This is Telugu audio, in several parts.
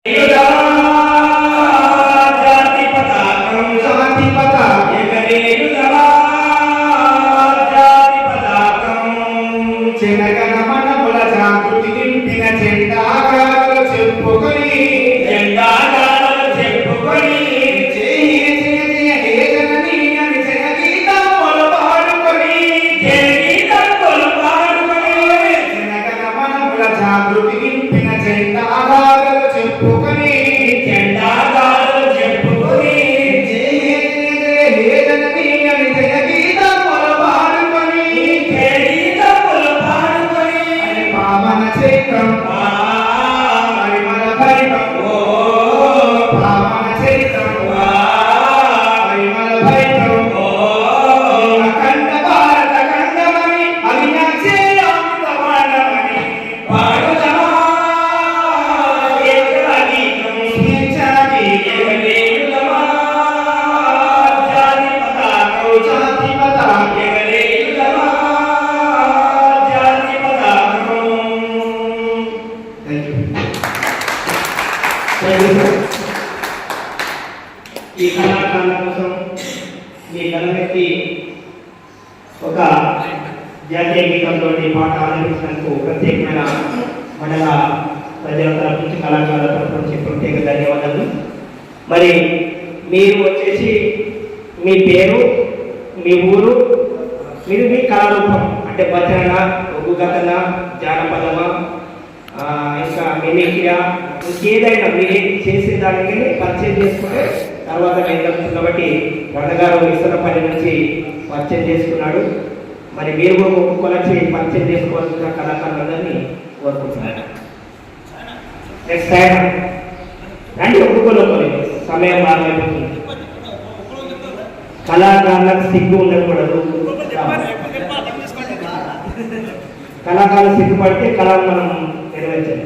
ఈ కళాకారుల కోసం మీ గణమెత్తి ఒక జాతీయ గీతంతో పాట ఆలపించినందుకు ప్రత్యేకమైన మండల ప్రజల తరపు నుంచి కళాకారుల తరపు నుంచి ప్రత్యేక ధన్యవాదాలు. మరి మీరు వచ్చేసి మీ పేరు, మీ ఊరు, మీరు మీ కళారూపం అంటే భజన, ఒగ్గు కథన, జానపదమా, ఇంకా మిమిక్రియా, ఇంకేదైనా మీరు చేసే దానికి పరిచయం చేసుకుంటే తర్వాత నేను కాబట్టి రంగగారు విస్తరపల్లి నుంచి పరిచయం చేసుకున్నాడు. మరి మీరు కూడా ఒక్కొక్కలకి పరిచయం చేసుకోవాల్సిన కళాకారులందరినీ కోరుకుంటున్నాను. నెక్స్ట్ టైం రండి, ఒక్కొక్కరు సమయం బాగైపోతుంది. కళాకారులకు సిగ్గు ఉండకూడదు. కళాకారులు సిగ్గుపడితే కళను మనం నెరవేర్చాలి.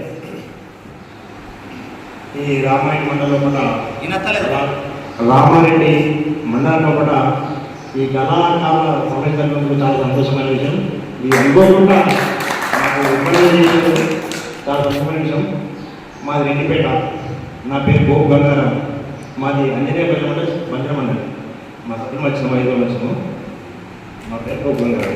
ఈ రామాయణ మండలంలో రామారెడ్డి మండలంలో కూడా ఈ కళాకారుల సమైక్యంలో చాలా సంతోషమైన విషయం. ఇది అనుకోకుండా నాకు చాలా సంతోషమైన విషయం. మాది రెడ్డిపేట, నా పేరు గోపు గంగారాం, మాది అంజనేయపల్లి మండలి మందిరం మండలి. మా సత్యం వచ్చిన 5 రోజులు వచ్చాము. మా పేరు గోపు గంగారాం.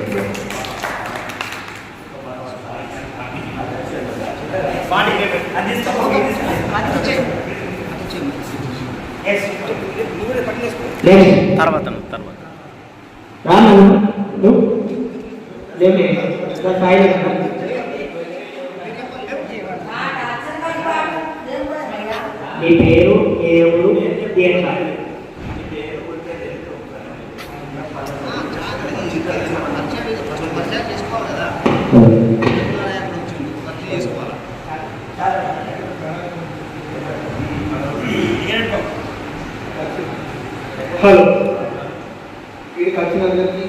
తర్వాత మీ పేరు, ఏ ఊరు, దేంట్లో హలో వీడికి వచ్చినందరికీ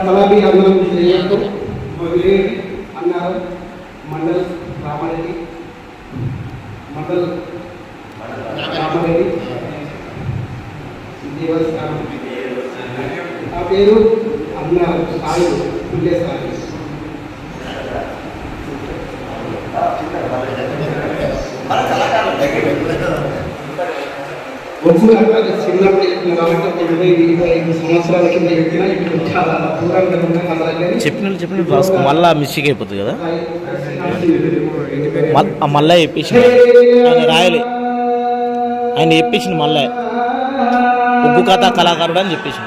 కళాబీ అందరం అన్నారు. మండల్ రామారెడ్డి, మండల్ రామారెడ్డి దేవస్థానం. నా పేరు అన్నారు సాయి పుల్లే సాయి. చిన్నప్పుడు చెప్పిన కాబట్టి 25 సంవత్సరాల కింద చెప్పిన ఇప్పుడు చాలా దూరంగా చెప్పినట్టు మళ్ళా మిస్టేక్ అయిపోతుంది కదా. మళ్ళా చెప్పేసి ఆయన రాయలే, ఆయన చెప్పేసింది మళ్ళా ఒగ్గు కథ కళాకారుడు అని చెప్పేసి.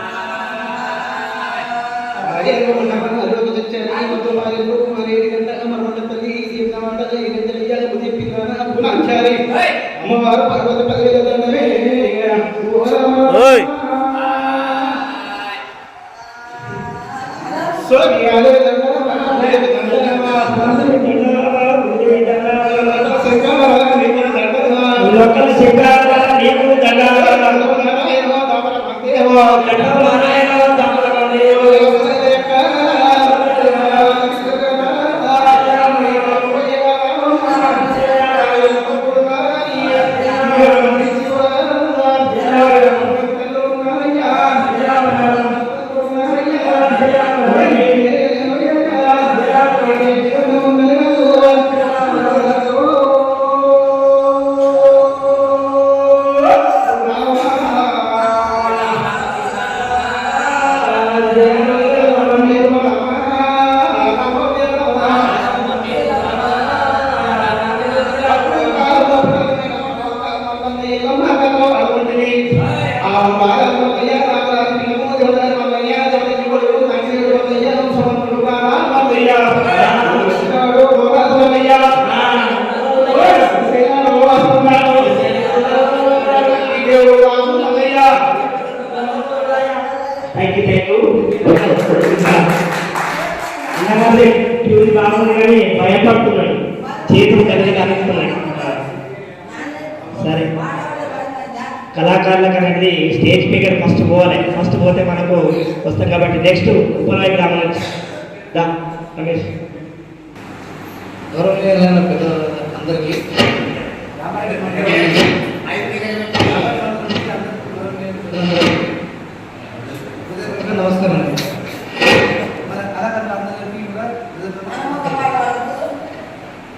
అమ్మవారు పార్వతి పదివేల అన్నగారి ట్యూన్ బాగుంది కానీ భయపడుతున్నాడు, చేతులు కదిలి అనుకున్నాడు. సరే, కళాకారులకు అనేది స్టేజ్ ఫిగర్ ఫస్ట్ పోవాలి. ఫస్ట్ పోతే మనకు వస్తాం కాబట్టి నెక్స్ట్ ఉప్పలవాయి గ్రామం నుంచి రమేష్. గౌరవనీయులైన పెద్ద అందరికీ నమస్కారం.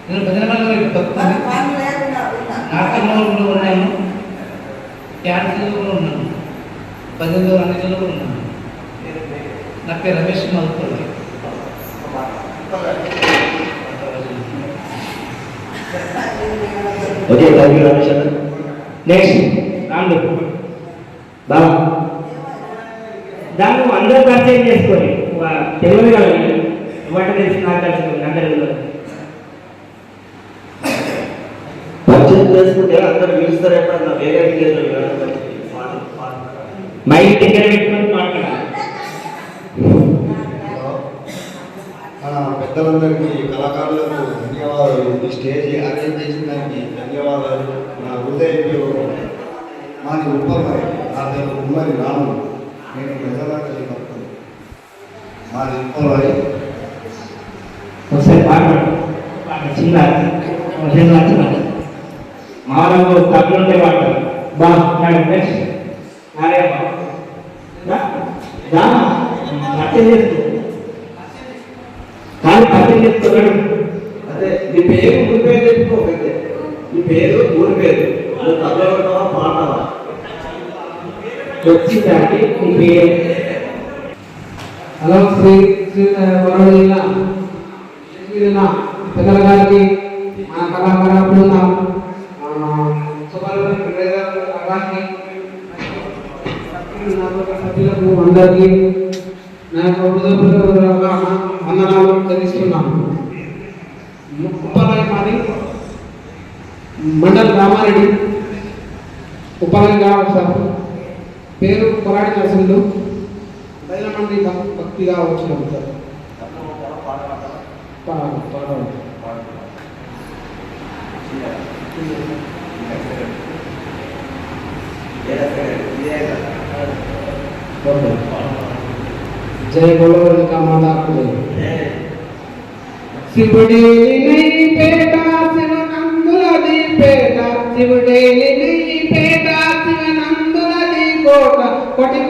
నేను ప్రజల నాటకంలో ఉన్నాను, డ్యాన్స్లో కూడా ఉన్నాను, భజనలో అన్నిటిలో కూడా ఉన్నాను. నా పేరు Ramesh Madhupalli. Okay, thank you Ramesh అన్న. నెక్స్ట్ రాండు బాబా, దాన్ని అందరూ పరిచయం చేసుకోండి. తెలియదు కదా, వంట తెలిసి నాకు తెలుసు, అందరూ పరిచయం చేసుకుంటే అందరూ పిలుస్తారు. ఎప్పుడన్నా వేరే మైక్ దగ్గర పెట్టుకొని మాట్లాడాలి. మన పెద్దలందరికీ, కళాకారులకు ధన్యవాదాలు. ఈ స్టేజ్ అరేంజ్ చేసిన దానికి ధన్యవాదాలు. నా హృదయపూర్వకం. మాది ఉప్పలవాయి. నా పేరు ఉమ్మరి రాము. నేను ప్రజలందరి భక్తులు. మాది ఉప్పలవాయి. ఒకసారి చిన్న మామూలు తప్పులుంటే వాడతారు. నెక్స్ట్ పచ్చ చేస్తూ కానీ పచ్చ చేస్తున్నాడు. అదే నీ పేరు, ఊరి పేరు చెప్పుకోకైతే. నీ పేరు, ఊరి పేరు, తగ్గవా పాటవా వచ్చిందంటే నీ పేరు. హలో, శ్రీ వరుణ పెద్దల గారికి, మన కళాకారులు సభ్యులకు అందరికీ నా యొక్క హృదయపూర్వక వందనాలు తెలుస్తున్నాను. ఉప్పలవాయి మాది మండల్ రామారెడ్డి, ఉప్పలవాయి గ్రామం సార్. పేరు కొరాడి నరసింహులు. 10 మంది భక్తిగా వచ్చినాం సార్. जय बोलो का माता को शिवडेली नहीं पेटा शिवनंदुलदी पेटा शिवडेली नहीं पेटा शिवनंदुलदी कोट कोटि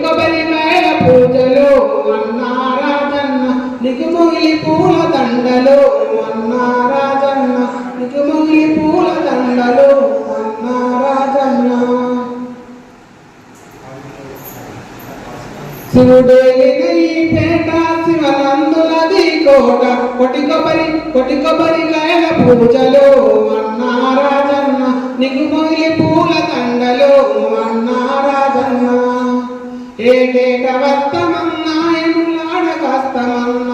कोबरी मैल पूजलो अन्नाराजन्न निकुमुगिली पूల దండలో अन्नाराजन्न निकुमुगिली పూల దండలో अन्नाराजन्न శివుడేలి నెయ్యి పేట శివనందులది కోట కొటి కొబ్బరికాయల పూజలో అన్నారాజన్న నిగుమొగిలి పూల దండలో అన్నారాజన్న ఏటేట వర్తమన్నాయములాడ కస్తమన్న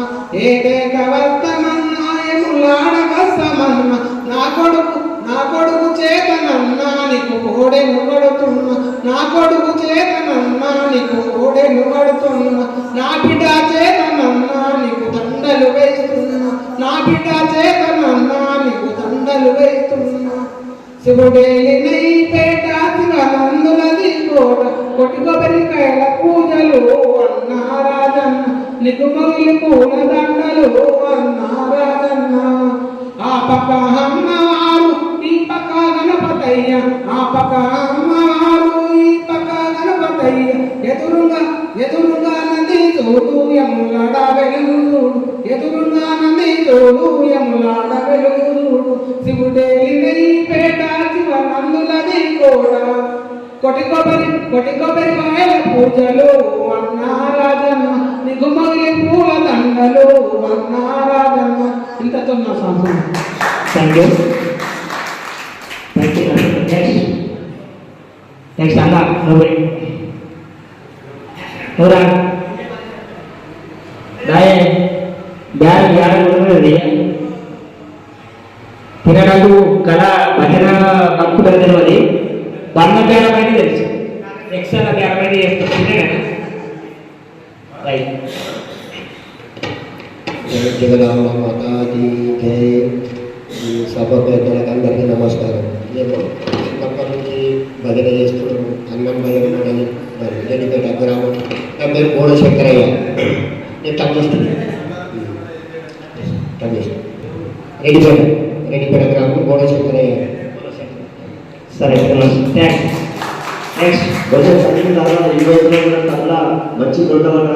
ఏటేట వర్తమన్నాయములాడ కస్తమన్న నా కొడుకు చేతనన్నా నీకు కోడెను కడుతున్నా నా కొడుకు చేతనన్నా నీకు కోడెను కడుతున్నా నా బిడ్డ చేతనన్నా నీకు దండలు వేస్తున్నా నా బిడ్డ చేతనన్నా నీకు దండలు వేస్తున్నా శివుడేలి నెయ్యి పేట శివనందులది కోట కొటి కొబ్బరికాయల పూజలు అన్నారాజన్న నీకు మొగిలి పూల దండలు అన్నారాజన్న ఆ పక్క అమ్మవారు ఈ పక్క గణపతయ్య ఆ పక్క అమ్మవారు ఈ పక్క గణపతయ్య ఎదురుగా నంది చూడు యములాడ వెలుగు చూడు ఎదురుగా నంది చూడు యములాడ వెలుగు చూడు శివుడేలి నెయ్యి పేట శివనందులది కోట కొటి కొబ్బరికాయల పూజలు అన్నారాజన్న నిగుమొగిలి పూల దండలు అన్నారాజన్న. ఇంతతో నా సంబంధం. Thank you. నెక్స్ట్ అన్న నువ్వురా బ్యాగ్ తినడానికి కళ భజన భక్తులకు తెలియదు, బంధ బేరం అయితే తెలుసు. ఎక్స్ట్రా బేరం అయితే చేస్తుంది. రైట్ జగదాంబ మాతాకి జై. ఈ సభ పెద్దలకు అందరికీ నమస్కారం. నేను చిన్నప్పటి నుంచి భజన చేస్తున్నాను. అన్నం భజన మండలి మరి రెడ్డిపేట గ్రామం. నా పేరు బోడ శంకరయ్య. నేను తగ్గిస్తుంది రెడ్డిపేట గ్రామం బోడ శంకరయ్య. సరే థ్యాంక్స్. నెక్స్ట్ కొంచెం చదివిన తర్వాత ఈ రోజులో కూడా చాలా మంచి దొడ్డవగా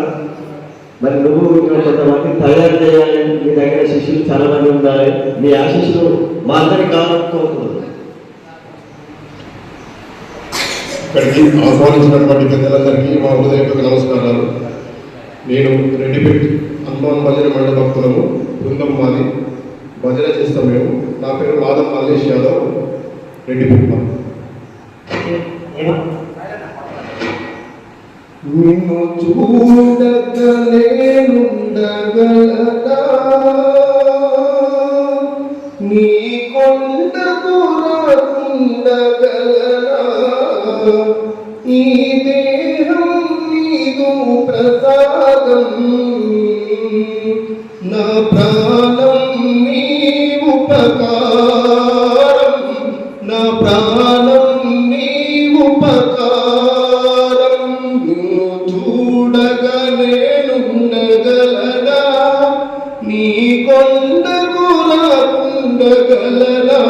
మరి నువ్వు ఇక్కడ కొంతమంది తయారు చేయాలి. మీ దగ్గర శిష్యులు చాలా మంది ఉండాలి. మీ ఆశీస్సులు మా అందరి కావాలని కోరుతున్నాను. ఇక్కడికి ఆహ్వానించినటువంటి పెద్దలందరికీ మా హృదయపూర్వక నమస్కారాలు. నేను రెడ్డిపేట హనుమాన్ భజన మండలి భక్తులము. బృందం మాది భజన చేస్తాం మేము. నా పేరు మాధవ్ మల్లేష్ యాదవ్, రెడ్డిపేట. నిన్ను చూడగా నేనుండగలనా, నీ కొండకు రాకుండగలనా, ఈ దేహం నీదు ప్రసాదం, నా ప్రాణం నీ ఉపకారం, నా ప్రాణం నీ ఉపకారం. నిన్ను చూడగా నేనుండగలనా, నీ కొండకు రాకుండగలనా,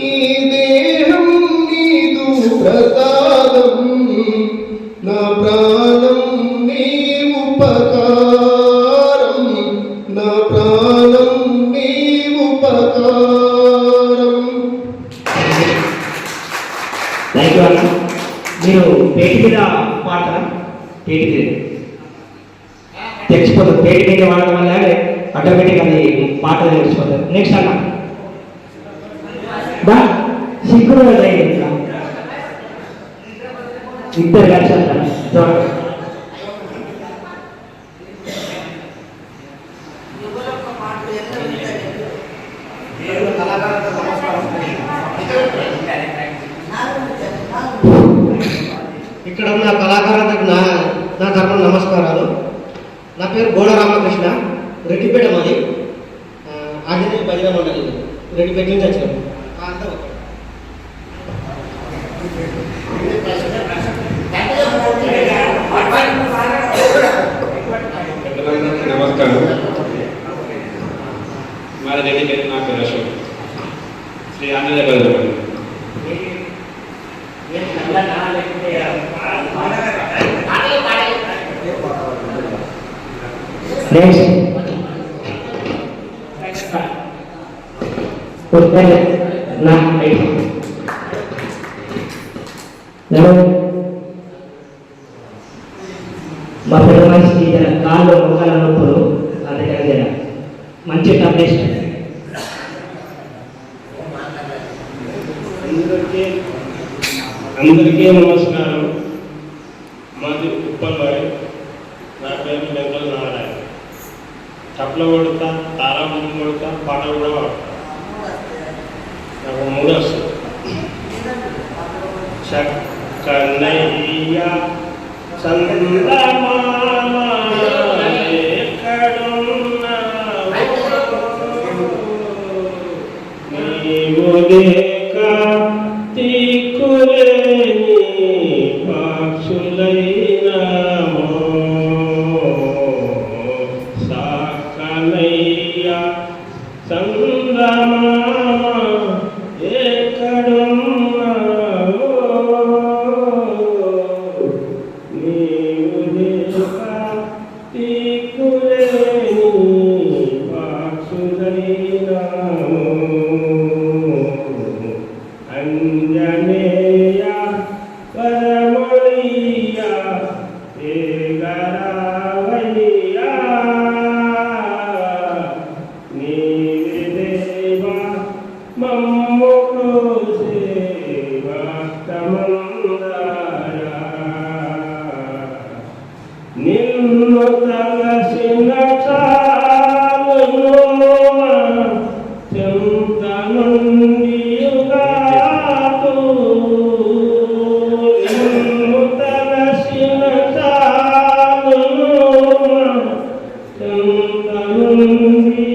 ఈ దేహం నీదు ప్రసాదం, నా ప్రాణం నీ ఉపకారం, నా ప్రాణం నీ ఉపకారం. థ్యాంక్ యూ అన్న. మీరు పేటి మీద పాడతారా? పేటి మీద తెచ్చిపోతారు. పేటి మీద వాడడం వల్ల ఆటోమేటిక్ అది పాట తెచ్చిపోతారు. నెక్స్ట్ అన్న సిగ్గులు ఇద్దరు కలిసి అంటారు. ఇక్కడ ఉన్న కళాకారులకు నా తరఫున నమస్కారాలు. నా పేరు గోడ రామకృష్ణ, రెడ్డిపేట మాది. ఆంజనేయ భజన మండలి రెడ్డిపేట నుంచి వచ్చినాము. పెద్దలందరికీ నమస్కారం. మాది రెడ్డిపేట. నా పేరు అశోక్, శ్రీ ఆంజనేయ భజన మండలి. మా పెద్ద మనిషికి కాళ్ళు మొక్కల నొప్పులు అందుకని మంచి టాబ్లెట్. అందరికీ నమస్కారం. మాది ఉప్పల్వారి. నా పేరు వెంకల నారాయణ. చప్పల కొడతా, తారాబుద్ధి కొడతా, పాట కూడా పాడతా. నాకు 3 వస్తుంది. చక్కనయ్య చందమామ ఎక్కడున్నావు, నీవు లేక దిక్కులేని పక్షులైనామో, సాకనయ్య చందమామ ఎక్కడున్నావు, నీవు లేక దిక్కులేని పక్షులైనామో.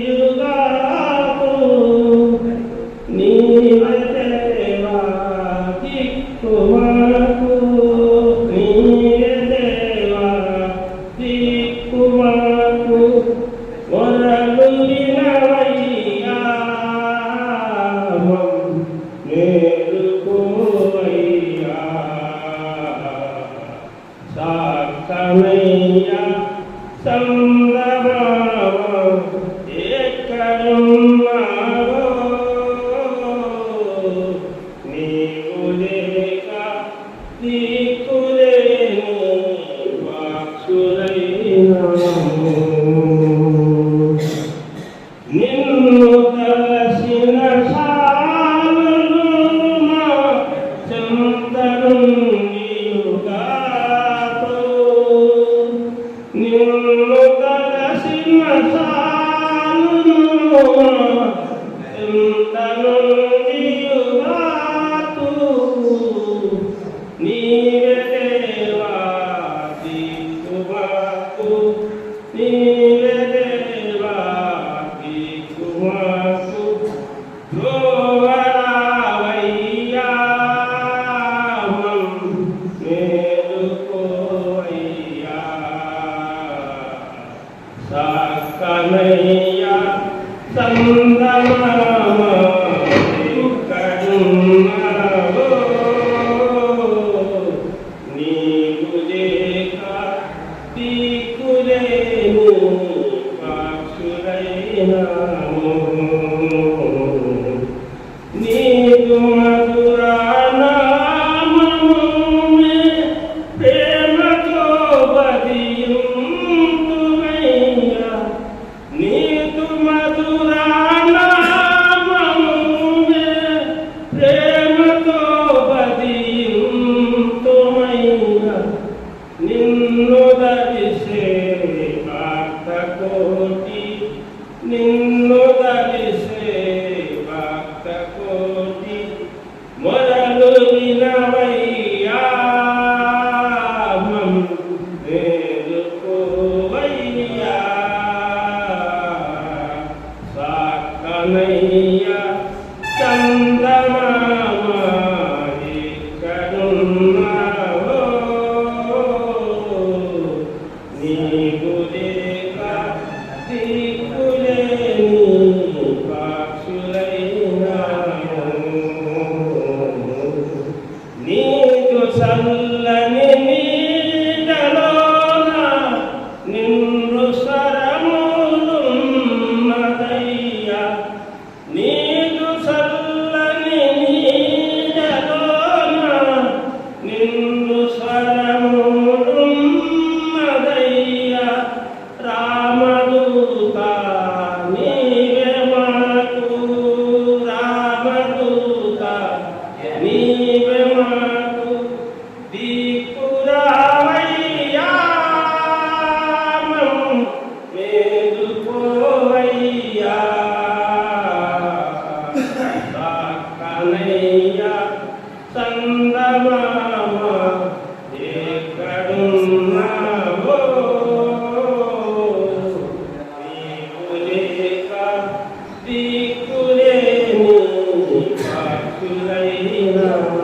యుగాలు నీవే దేవా దిక్కుమాకు నీవే దేవా దిక్కుమాకు వరలు వినవయ్యా మేలుకోవయ్యా సాకమయ్యా సంగమావ ఎక్కడున్నావో నీవు లేక దిక్కులేని వాక్షులైనాము నిన్ను తలసిన సాలులు మా చెంతరునియుగాతో నిన్ను తలసిన సాలులు మా చెంతరునియుగాతో నీవే దేవా దిక్కుమాకు నీవే దేవా దిక్కుమాకు ధ్రువరావయ్యా మేలుకోవయ్యా సాకమయ్యా సందమామ ఎక్కడున్నావో నీవు లేక దిక్కులేని పక్షులైనాము నీకు మధురానామమునే ప్రేమతో బదియుంతుమయ్యా నీకు మధురానామమునే ప్రేమతో బదియుంతుమయ్యా నిన్ను దరిసే భక్త కోటి నిన్ను దరిసే భక్త కోటి మొరలు వినవయ్యా మేలుకోవయ్యా సాకమయ్యా చందమామ ఎక్కడున్నావో నీవు లేక దిక్కులేని పక్షులైనాము నీకు చల్లని నీడలోన నిన్ను స్వరములున్నదయ్యా నీకు చల్లని నీడలోన నిన్ను స్వరములున్నదయ్యా రామదూత నీవే మాకు రామదూత నీవే మాకు దిక్కురావయ్యా మేలుకోవయ్యా సాకనయ్యా సందమామ ఎక్కడున్నావో నీవు లేక దిక్కులేని పక్షులైనాము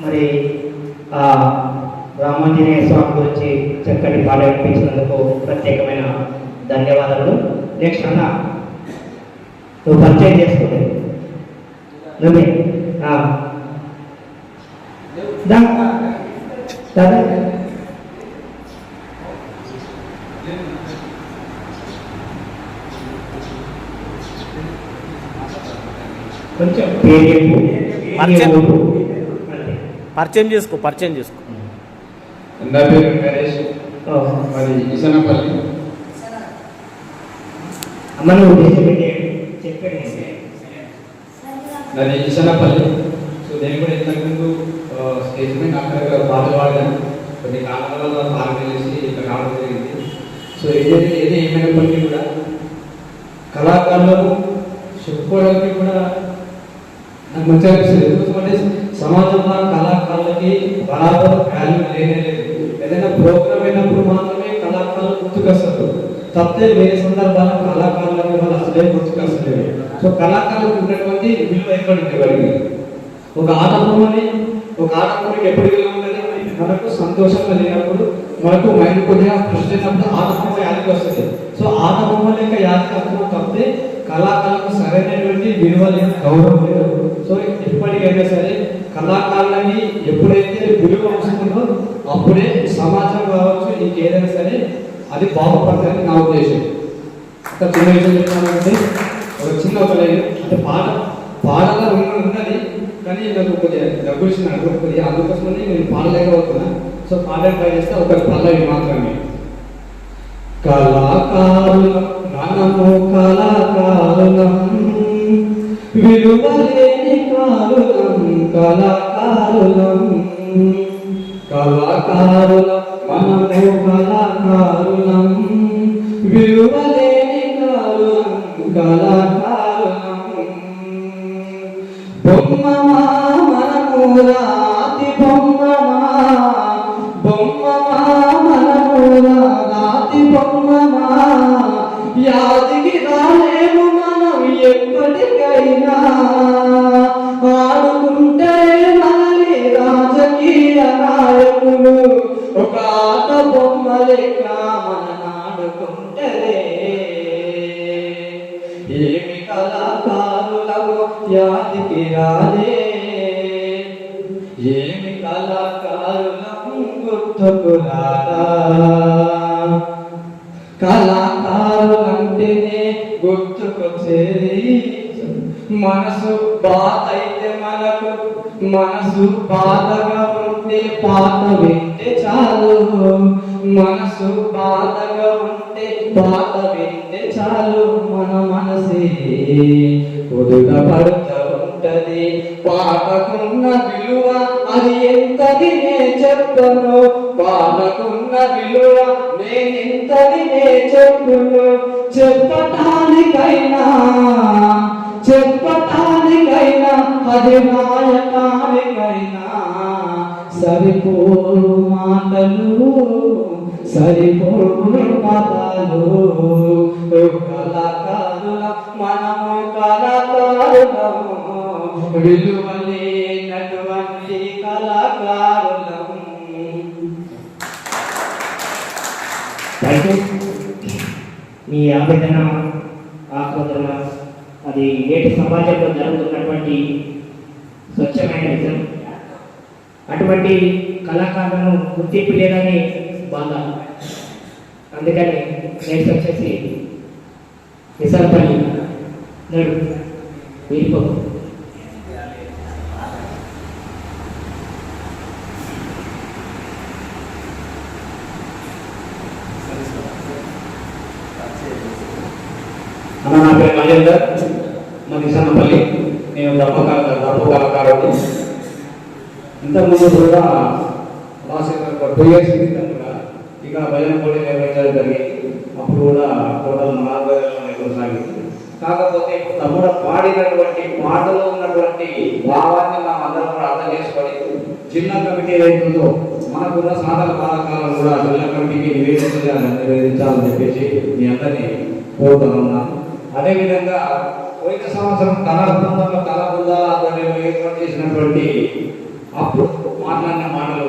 మరి ఆ రామాంజనేయ స్వామి గురించి చక్కటి పాట వినిపించినందుకు ప్రత్యేకమైన ధన్యవాదాలు. నెక్స్ట్ అన్న నువ్వు పరిచయం చేసుకోండి నువ్వే దాదా కొంచెం పేరు పరిచయం చేసుకో నా పేరు నరేష్ మరి ఇసనపల్లి అమ్మ నువ్వు చెప్పండి నాది ఇసనపల్లి. సో నేను కూడా ఇంతకుముందు స్టేజ్ మీద అక్కడ పాటలు పాడాను, కొన్ని కాలంలో పాటలు చేసి ఇక్కడ రావడం జరిగింది. సో ఏది ఏమైనప్పటికీ కూడా కళాకారులకు చెప్పుకోవడానికి కూడా నాకు మంచిగా అనిపిస్తుంది. ఎందుకంటే సమాజంలో కళాకారులకి కళాకారులకి బరాబర్ వాల్యూ లేనే లేదు. ఏదైనా ప్రోగ్రామ్ అయినప్పుడు మాత్రమే కళాకారులు గుర్తుకొస్తారు, తప్పితే వేరే సందర్భాల్లో కళాకారులకి వాళ్ళు అసలే గుర్తుకొస్తలేదు. సో కళాకారులకు ఉన్నటువంటి విలువ ఎక్కడ ఉంది వారికి? ఒక ఆట బొమ్మకి ఎప్పుడు విలువ ఉంటుంది? మనకు సంతోషంగా లేనప్పుడు, మనకు మైండ్ కొద్దిగా కృషి చేసినప్పుడు ఆట బొమ్మ యాదికి వస్తుంది. సో ఆట బొమ్మ లేక యాదికి వస్తున్న తప్పితే కళాకారులకు సరైనటువంటి విలువ లేదు, గౌరవం లేదు. సో ఎప్పటికైనా సరే కళాకారులని ఎప్పుడైతే విలువ వస్తుందో అప్పుడే సమాజం కావచ్చు, ఇంకేదైనా సరే అది బాగుపడుతుందని నా ఉద్దేశం. ఒక చిన్న విషయం చెప్తానంటే, ఒక చిన్న ఒక లైన్ అంటే పాటలో ఉన్నది కానీ నాకు కొద్దిగా డబ్బు ఇచ్చినాడు కొద్దిగా, అందుకోసమని నేను పాడలేకపోతున్నా. సో పాడే ట్రై చేస్తే ఒక పల్లవి మాత్రమే. కళాకారులం మనము కళాకారులం, విలువలేని కారులం కళాకారులం, కళాకారులం మనము కళాకారులం, విలువలేని కారులం కళాకారులం. బొమ్మమా మనము రాతి బొమ్మమా, బొమ్మమా మనము రాతి బొమ్మమా, యాదికి రాలేము మనం ఎప్పటికైనా, ఆడుకుంటే మళ్ళీ రాజకీయ నాయకులు, ఒక ఆట బొమ్మ లెక్క మన ఆడుకుంటే ఏమి కళాకారులము యాదికి రాలే, ఏమి కళాకారులము గుర్తుకు రాదా, కళాకారులంటేనే గుర్తుకొచ్చేది మనసు బాధ అయితే మనకు, మనసు బాధగా ఉంటే పాట వింటే చాలు, మనసు బాధగా ఉంటే పాట వింటే చాలు, మన మనసే కుదుట పడుతూ ఉంటది. పాటకున్న విలువ అది ఎంతది నే చెప్పను, పాటకున్న విలువ నేనెంతది నే చెప్పును, చెప్పటానికైనా అది రాయటానికైనా సరిపోరు మాటలు, సరిపోరు పదాలు. కళాకారుల మనము కళాకారులము, విలువలేనటువంటి కళాకారులము. మీ ఆవేదన ఆక్రోధన అది నేటి సమాజంలో జరుగుతున్నటువంటి స్వచ్ఛమైన నిజం. అటువంటి కళాకారులను గుర్తింపు లేదని బాధ. అందుకని నెక్స్ట్ వచ్చేసి విశాలపల్లి నడు వీరిపో. అన్న నా పేరు రాజేందర్, మాది సన్నపల్లి. నేను దప్పు కళాకారుడు. ఇంతకుముందు కూడా లాస్ట్ 2 years క్రితం కూడా ఇక్కడ భజన పోటీ నిర్వహించడం జరిగింది. అప్పుడు కూడా టోటల్ 4 రోజుల్లో కొనసాగింది. కాకపోతే ఇప్పుడు తమ్ముడు పాడినటువంటి పాటలో ఉన్నటువంటి భావాన్ని మనం అందరం కూడా అర్థం చేసుకొని జిల్లా కమిటీ ఏదైతుందో మనకున్న సాధన కళాకారులు కూడా జిల్లా కమిటీకి నివేదించాలని చెప్పేసి మీ అందరినీ కోరుతున్నాను. అదేవిధంగా పోయిన సంవత్సరం కళా బృందాల ఆధ్వర్యంలో ఏర్పాటు చేసినటువంటి అప్పుడు మాట్లాడిన మాటలు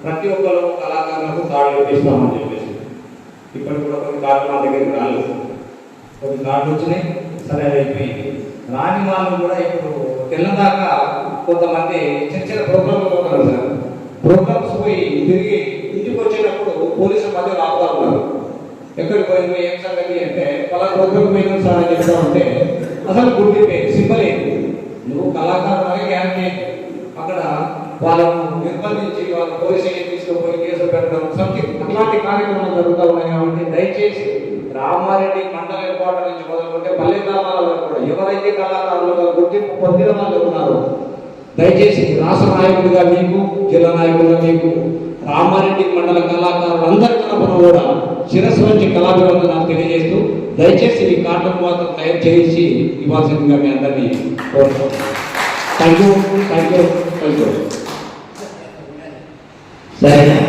ప్రతి ఒక్కరు కళాకారులకు కార్డులు ఇప్పిస్తామని చెప్పేసి ఇప్పుడు కూడా కొన్ని కార్డులు మా దగ్గరికి రాలేదు. కొన్ని కార్డులు వచ్చినాయి, సరే అది అయిపోయింది. రాని వాళ్ళు కూడా ఇప్పుడు తెల్లదాకా కొంతమంది చిన్న చిన్న ప్రోగ్రామ్లు పోతారు సార్. ప్రోగ్రామ్స్ పోయి తిరిగి ఇంటికి వచ్చేటప్పుడు పోలీసుల మధ్య ఆపుతా ఉన్నారు. ఎక్కడికి పోయిందో ఏం సంగతి అంటే పలా ప్రోగ్రామ్ పోయినా సార్ అని చెప్తా ఉంటే అసలు గుర్తింపే సింబల్ ఏంటి, నువ్వు కళాకారులు అనే గ్యారంటీ. అక్కడ వాళ్ళను నిర్బంధించి వాళ్ళ పోలీసు స్టేషన్ తీసుకుపోయి కేసులు పెట్టడం సంథింగ్ అట్లాంటి కార్యక్రమాలు జరుగుతూ ఉన్నాయి. కాబట్టి దయచేసి రామారెడ్డి మండల ఏర్పాటు నుంచి మొదలుకుంటే పల్లె గ్రామాలలో కూడా ఎవరైతే కళాకారులుగా గుర్తింపు పొందిన వాళ్ళు ఉన్నారో దయచేసి రాష్ట్ర నాయకుడిగా మీకు, జిల్లా నాయకుడిగా మీకు, రామారెడ్డి మండల కళాకారులు అందరి తరఫున కూడా శిరస్సు నుంచి కళాభివందనాలు తెలియజేస్తూ దయచేసి ఈ కార్డులకు మాత్రం తయారు చేసి ఇవ్వాల్సిందిగా మీ అందరినీ కోరుతున్నాను. Thank you. సరేనా?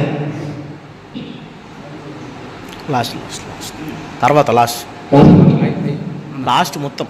లాస్ట్ తర్వాత లాస్ట్ రాసుకోండి. లాస్ట్ మొత్తం